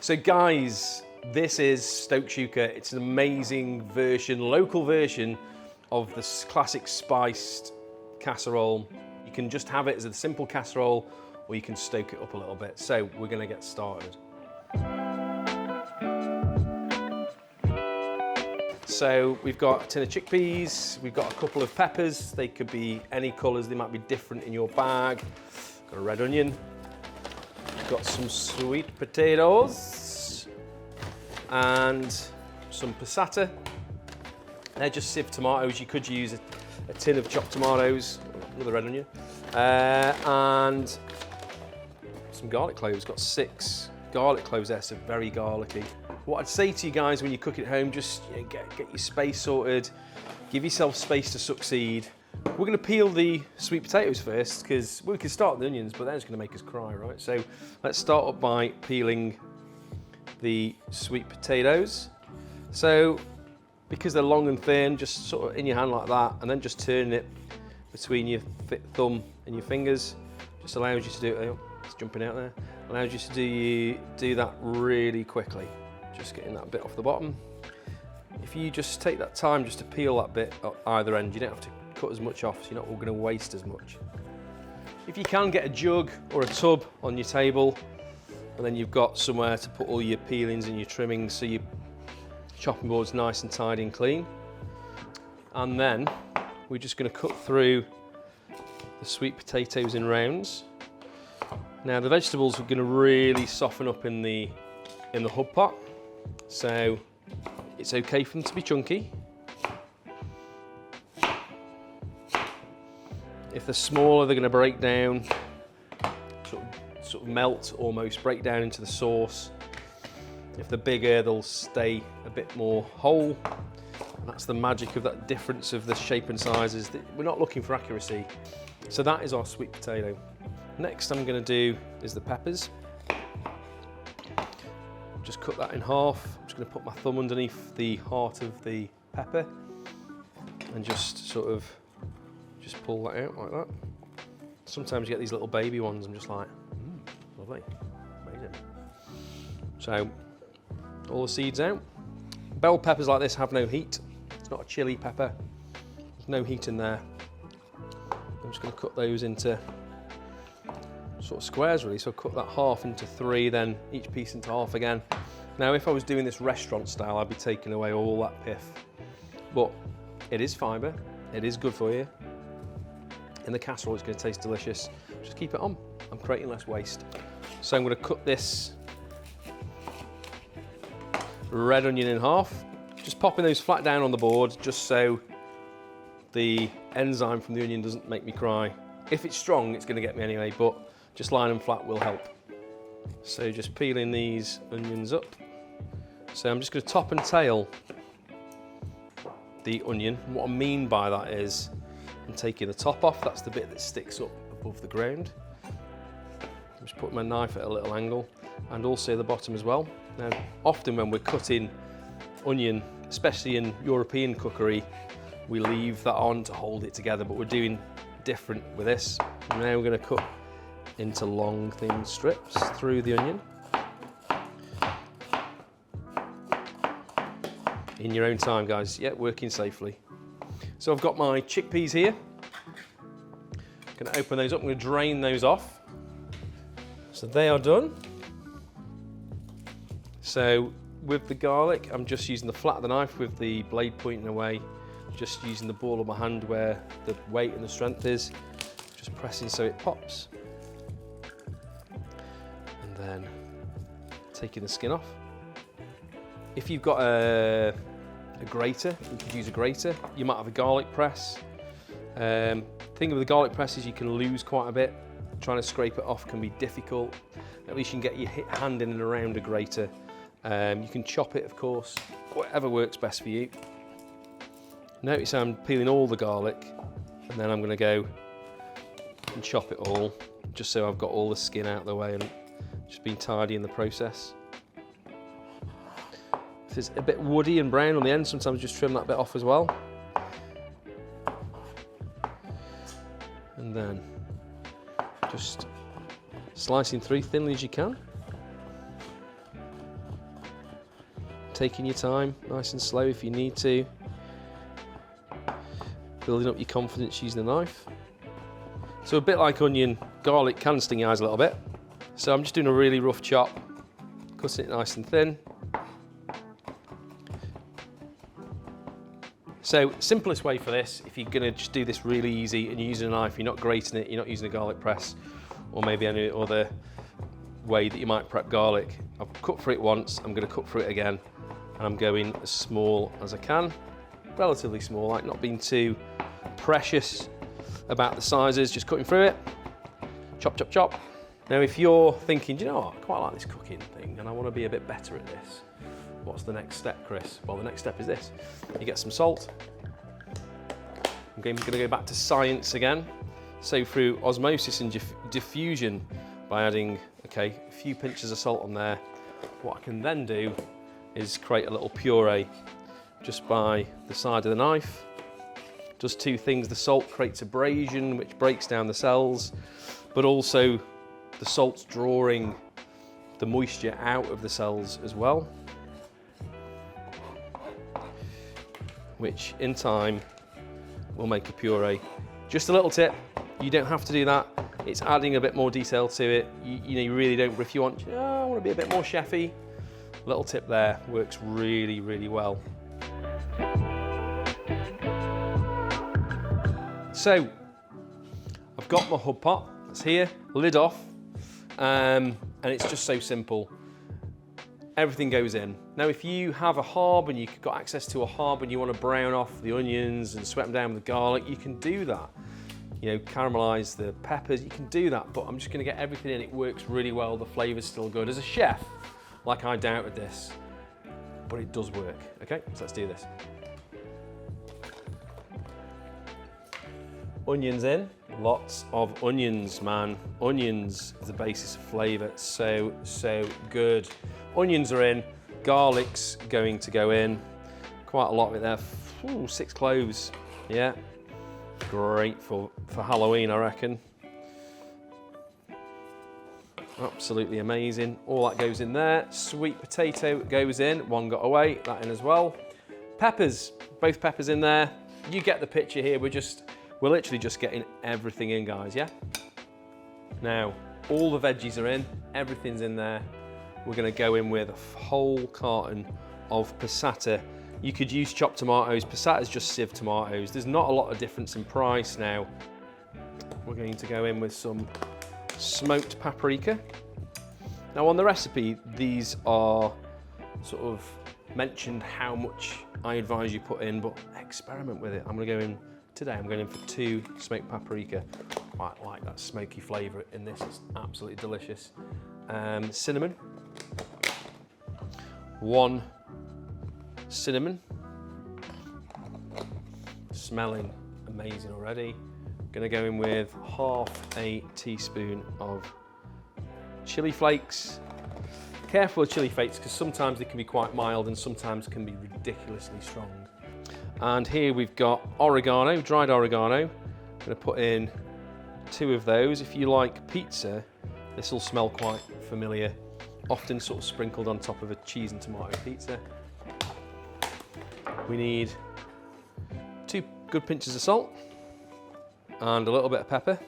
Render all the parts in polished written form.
So guys, this is Stokeshuka. It's an amazing version, local version of this classic spiced casserole. You can just have it as a simple casserole, or you can stoke it up a little bit. So we're gonna get started. So we've got a tin of chickpeas, we've got a couple of peppers. They could be any colours, they might be different in your bag. Got a red onion. Got some sweet potatoes and some passata. They're just sieved tomatoes. You could use a tin of chopped tomatoes, another red onion, and some garlic cloves. Got 6 garlic cloves there, so very garlicky. What I'd say to you guys when you cook at home, just get your space sorted, give yourself space to succeed. We're going to peel the sweet potatoes first, because we can start with the onions, but that's going to make us cry, right? So let's start up by peeling the sweet potatoes. So because they're long and thin, just sort of in your hand like that, and then just turning it between your thumb and your fingers, just allows you to do it. Oh, it's jumping out there. Allows you to do that really quickly. Just getting that bit off the bottom. If you just take that time just to peel that bit at either end, you don't have to cut as much off, so you're not going to waste as much. If you can, get a jug or a tub on your table, and then you've got somewhere to put all your peelings and your trimmings, so your chopping board's nice and tidy and clean. And then we're just going to cut through the sweet potatoes in rounds. Now the vegetables are going to really soften up in the Hubb pot, so it's okay for them to be chunky. If they're smaller, they're going to break down, sort of melt almost, break down into the sauce. If they're bigger, they'll stay a bit more whole. And that's the magic of that difference of the shape and sizes. We're not looking for accuracy. So that is our sweet potato. Next I'm going to do is the peppers. Just cut that in half. I'm just going to put my thumb underneath the heart of the pepper and just sort of pull that out like that. Sometimes you get these little baby ones. I'm just like, lovely, amazing. So all the seeds out. Bell peppers like this have no heat. It's not a chili pepper. There's no heat in there. I'm just going to cut those into sort of squares really. So cut that half into 3, then each piece into half again. Now if I was doing this restaurant style, I'd be taking away all that pith. But it is fibre, it is good for you. In the casserole it's going to taste delicious. Just keep it on. I'm creating less waste. So I'm going to cut this red onion in half. Just popping those flat down on the board just so the enzyme from the onion doesn't make me cry. If it's strong, it's going to get me anyway, but just lying them flat will help. So just peeling these onions up. So I'm just going to top and tail the onion. And what I mean by that is I'm taking the top off. That's the bit that sticks up above the ground. I'm just putting my knife at a little angle, and also the bottom as well. Now, often when we're cutting onion, especially in European cookery, we leave that on to hold it together, but we're doing different with this. And now we're going to cut into long, thin strips through the onion. In your own time, guys. Yeah, working safely. So I've got my chickpeas here. I'm going to open those up. I'm going to drain those off. So they are done. So with the garlic, I'm just using the flat of the knife with the blade pointing away, just using the ball of my hand where the weight and the strength is, just pressing so it pops. And then taking the skin off. If you've got a grater, you could use a grater. You might have a garlic press. Thing with the garlic press is you can lose quite a bit. Trying to scrape it off can be difficult. At least you can get your hand in and around a grater. You can chop it, of course, whatever works best for you. Notice I'm peeling all the garlic, and then I'm going to go and chop it all, just so I've got all the skin out of the way and just being tidy in the process. If it's a bit woody and brown on the end, sometimes just trim that bit off as well. And then just slicing through thinly as you can. taking your time, nice and slow if you need to. Building up your confidence using the knife. So a bit like onion, garlic can sting your eyes a little bit. So I'm just doing a really rough chop, cutting it nice and thin. So simplest way for this, if you're gonna just do this really easy and you're using a knife, you're not grating it, you're not using a garlic press, or maybe any other way that you might prep garlic. I've cut through it once, I'm gonna cut through it again, and I'm going as small as I can, relatively small, like not being too precious about the sizes, just cutting through it, chop, chop, chop. Now if you're thinking, do you know what, I quite like this cooking thing and I want to be a bit better at this, what's the next step, Chris? Well, the next step is this. You get some salt. I'm going to go back to science again. So through osmosis and diffusion, by adding, a few pinches of salt on there, what I can then do is create a little puree just by the side of the knife. Does two things. The salt creates abrasion, which breaks down the cells, but also the salt's drawing the moisture out of the cells as well, which in time will make a puree. Just a little tip, you don't have to do that. It's adding a bit more detail to it. You really don't, but if you want, I want to be a bit more chefy, little tip there, works really, really well. So, I've got my Hubb pot, it's here, lid off, and it's just so simple. Everything goes in. Now if you have a hob and you've got access to a hob and you want to brown off the onions and sweat them down with the garlic, you can do that. You know, caramelize the peppers, you can do that, but I'm just going to get everything in. It works really well, the flavor's still good. As a chef, like I doubted this, but it does work. Okay, so let's do this. Onions in, lots of onions, man. Onions is the basis of flavor, so good. Onions are in, garlic's going to go in. Quite a lot of it there. Ooh, 6 cloves, yeah. Great for Halloween, I reckon. Absolutely amazing. All that goes in there. Sweet potato goes in, one got away, that in as well. Peppers, both peppers in there. You get the picture here, we're literally just getting everything in, guys, yeah? Now, all the veggies are in, everything's in there. We're gonna go in with a whole carton of passata. You could use chopped tomatoes. Passata is just sieved tomatoes. There's not a lot of difference in price now. We're going to go in with some smoked paprika. Now on the recipe, these are sort of mentioned how much I advise you put in, but experiment with it. I'm gonna go in today, I'm going in for 2 smoked paprika. Quite like that smoky flavour in this, it's absolutely delicious. Cinnamon. 1 cinnamon. Smelling amazing already. Gonna go in with half a teaspoon of chili flakes. Careful with chili flakes because sometimes they can be quite mild and sometimes can be ridiculously strong. And here we've got oregano, dried oregano. I'm gonna put in 2 of those. If you like pizza, this will smell quite familiar. Often sort of sprinkled on top of a cheese and tomato pizza. We need 2 good pinches of salt and a little bit of pepper.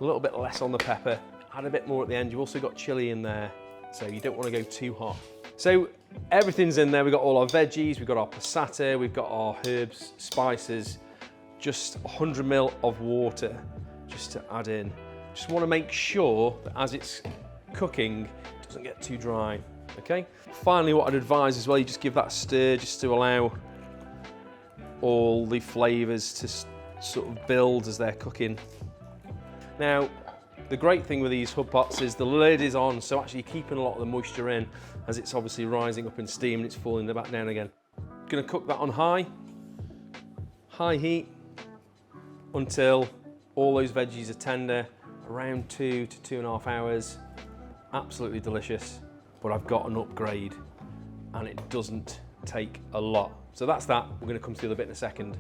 A little bit less on the pepper, add a bit more at the end. You've also got chili in there, so you don't want to go too hot. So everything's in there. We've got all our veggies, we've got our passata, we've got our herbs, spices, just 100 ml of water just to add in. Just want to make sure that as it's cooking, it doesn't get too dry, okay? Finally, what I'd advise as well, you just give that a stir just to allow all the flavors to sort of build as they're cooking. Now, the great thing with these Hubb Pots is the lid is on, so actually keeping a lot of the moisture in as it's obviously rising up in steam and it's falling back down again. Gonna cook that on high heat until all those veggies are tender, around 2 to 2.5 hours. Absolutely delicious, but I've got an upgrade and it doesn't take a lot. So that's that. We're gonna come through the bit in a second.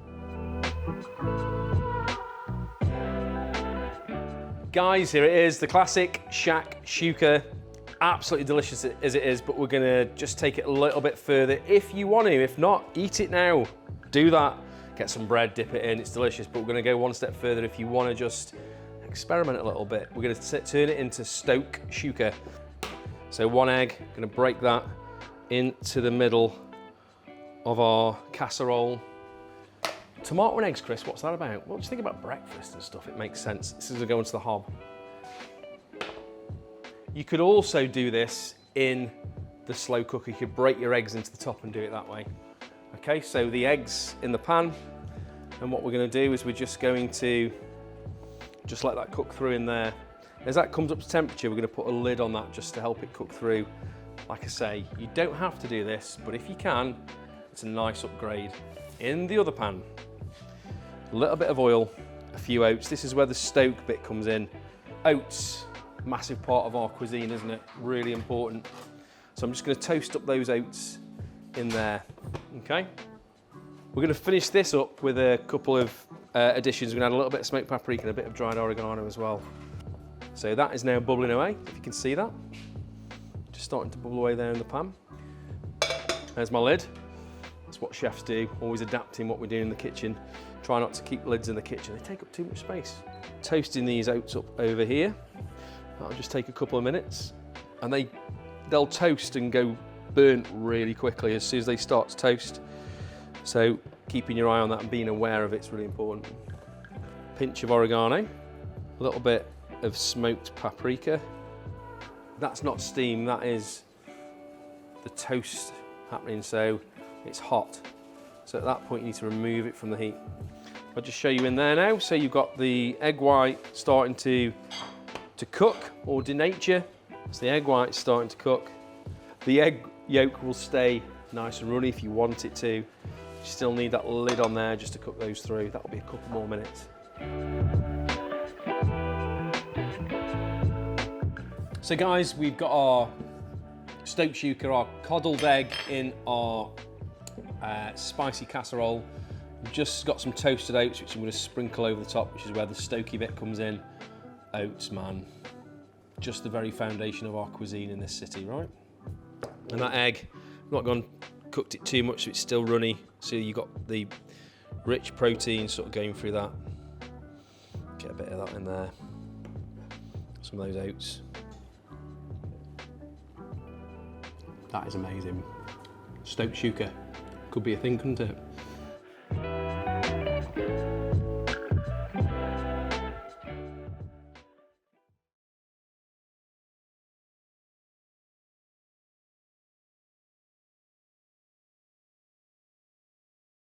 Guys, here it is, the classic Shakshuka. absolutely delicious as it is, but we're gonna just take it a little bit further if you want to. If not, eat it now. Do that. Get some bread, dip it in, it's delicious, but we're gonna go one step further if you want to just experiment a little bit. We're gonna turn it into Stokeshuka. So 1 egg, gonna break that into the middle of our casserole. Tomato and eggs, Chris, what's that about? What do you think about breakfast and stuff? It makes sense. This is gonna go into the hob. You could also do this in the slow cooker. You could break your eggs into the top and do it that way. Okay, so the eggs in the pan, and what we're gonna do is we're just going to just let that cook through in there. As that comes up to temperature, we're gonna put a lid on that just to help it cook through. Like I say, you don't have to do this, but if you can, it's a nice upgrade. In the other pan, a little bit of oil, a few oats. This is where the stoke bit comes in. Oats, massive part of our cuisine, isn't it? Really important. So I'm just gonna toast up those oats in there, okay? We're gonna finish this up with a couple of additions. We're gonna add a little bit of smoked paprika and a bit of dried oregano as well. So that is now bubbling away, if you can see that. Just starting to bubble away there in the pan. There's my lid. That's what chefs do, always adapting what we do in the kitchen. Try not to keep lids in the kitchen, they take up too much space. Toasting these oats up over here. That'll just take a couple of minutes, and they'll toast and go burnt really quickly as soon as they start to toast. So keeping your eye on that and being aware of it's really important. Pinch of oregano, a little bit of smoked paprika. That's not steam, that is the toast happening, so it's hot. So at that point you need to remove it from the heat. I'll just show you in there now. So you've got the egg white starting to cook or denature. So the egg white's starting to cook. The egg yolk will stay nice and runny if you want it to. You still need that lid on there just to cook those through. That'll be a couple more minutes. So guys, we've got our Stokeshuka, our coddled egg in our spicy casserole. We've just got some toasted oats, which I'm going to sprinkle over the top, which is where the Stokie bit comes in. Oats, man, just the very foundation of our cuisine in this city, right? And that egg, I've not cooked it too much, so it's still runny. So you've got the rich protein sort of going through that. Get a bit of that in there. Some of those oats. That is amazing. Stokeshuka could be a thing, couldn't it?